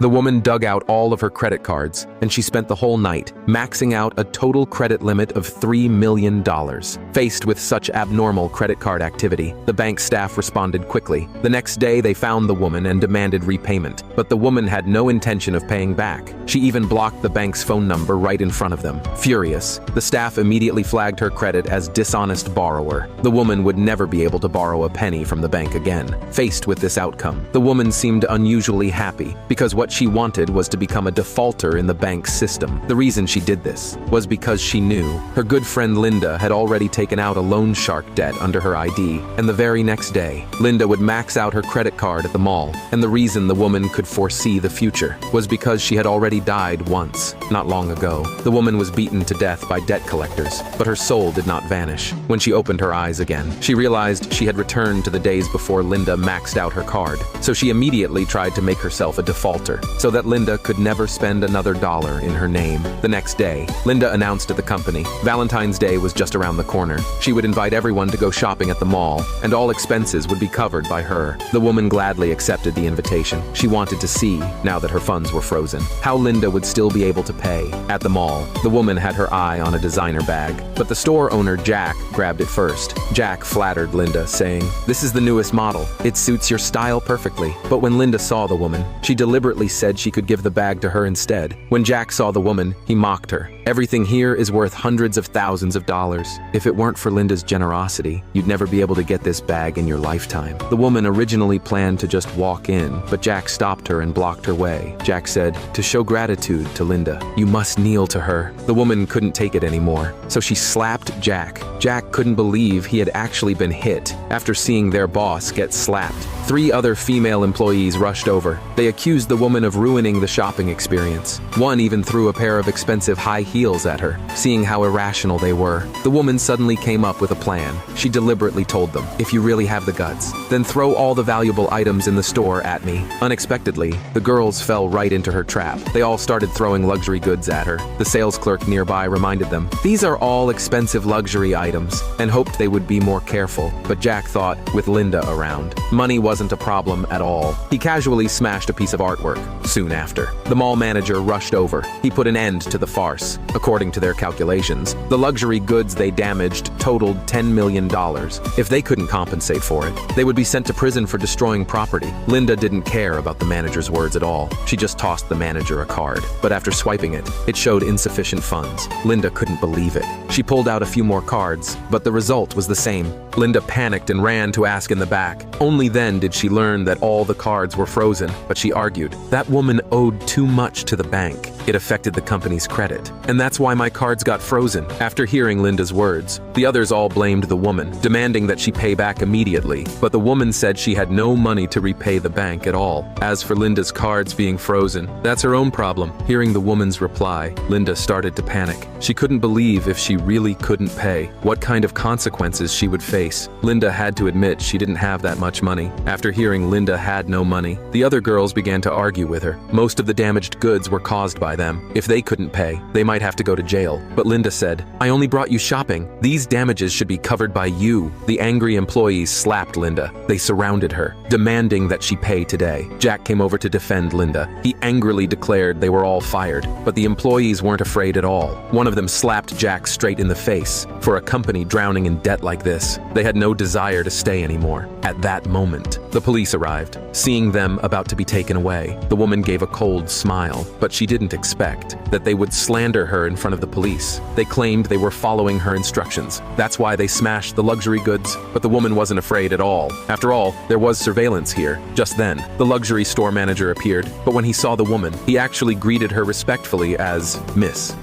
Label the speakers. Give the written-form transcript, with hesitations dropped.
Speaker 1: The woman dug out all of her credit cards, and she spent the whole night, maxing out a total credit limit of $3 million. Faced with such abnormal credit card activity, the bank staff responded quickly. The next day, they found the woman and demanded repayment, but the woman had no intention of paying back. She even blocked the bank's phone number right in front of them. Furious, the staff immediately flagged her credit as dishonest borrower. The woman would never be able to borrow a penny from the bank again. Faced with this outcome, the woman seemed unusually happy, because what she wanted was to become a defaulter in the bank's system. The reason she did this was because she knew her good friend Linda had already taken out a loan shark debt under her ID, and the very next day, Linda would max out her credit card at the mall. And the reason the woman could foresee the future was because she had already died once, not long ago. The woman was beaten to death by debt collectors, but her soul did not vanish. When she opened her eyes again, she realized she had returned to the days before Linda maxed out her card. So she immediately tried to make herself a defaulter, so that Linda could never spend another dollar in her name. The next day, Linda announced to the company Valentine's Day was just around the corner. She would invite everyone to go shopping at the mall, and all expenses would be covered by her. The woman gladly accepted the invitation. She wanted to see, now that her funds were frozen, how Linda would still be able to pay. At the mall, the woman had her eye on a designer bag, but the store owner Jack grabbed it first. Jack flattered Linda, saying, "This is the newest model. It suits your style perfectly." But when Linda saw the woman, she deliberately said she could give the bag to her instead. When Jack saw the woman, he mocked her. "Everything here is worth hundreds of thousands of dollars. If it weren't for Linda's generosity, you'd never be able to get this bag in your lifetime." The woman originally planned to just walk in, but Jack stopped her and blocked her way. Jack said, "To show gratitude to Linda, you must kneel to her." The woman couldn't take it anymore, so she slapped Jack. Jack couldn't believe he had actually been hit after seeing their boss get slapped. 3 other female employees rushed over. They accused the woman of ruining the shopping experience. One even threw a pair of expensive high heels at her. Seeing how irrational they were, the woman suddenly came up with a plan. She deliberately told them, "If you really have the guts, then throw all the valuable items in the store at me." Unexpectedly, the girls fell right into her trap. They all started throwing luxury goods at her. The sales clerk nearby reminded them, "These are all expensive luxury items," and hoped they would be more careful. But Jack thought, with Linda around, money wasn't a problem at all. He casually smashed a piece of artwork. Soon after, the mall manager rushed over. He put an end to the farce. According to their calculations, the luxury goods they damaged totaled $10 million. If they couldn't compensate for it, they would be sent to prison for destroying property. Linda didn't care about the manager's words at all. She just tossed the manager a card. But after swiping it, it showed insufficient funds. Linda couldn't believe it. She pulled out a few more cards, but the result was the same. Linda panicked and ran to ask in the back. Only then did she learn that all the cards were frozen, but she argued, "That woman owed too much to the bank. It affected the company's credit, and that's why my cards got frozen." After hearing Linda's words, the others all blamed the woman, demanding that she pay back immediately. But the woman said she had no money to repay the bank at all. As for Linda's cards being frozen, that's her own problem. Hearing the woman's reply, Linda started to panic. She couldn't believe if she really couldn't pay, what kind of consequences she would face. Linda had to admit she didn't have that much money. After hearing Linda had no money, the other girls began to argue with her. Most of the damaged goods were caused by them. If they couldn't pay, they might have to go to jail. But Linda said, "I only brought you shopping. These damages should be covered by you." The angry employees slapped Linda. They surrounded her, demanding that she pay today. Jack came over to defend Linda. He angrily declared they were all fired, but the employees weren't afraid at all. One of them slapped Jack straight in the face. For a company drowning in debt like this, they had no desire to stay anymore. At that moment, the police arrived. Seeing them about to be taken away, the woman gave a cold smile, but she didn't expect that they would slander her in front of the police. They claimed they were following her instructions. That's why they smashed the luxury goods, but the woman wasn't afraid at all. After all, there was surveillance here. Just then, the luxury store manager appeared, but when he saw the woman, he actually greeted her respectfully as Miss.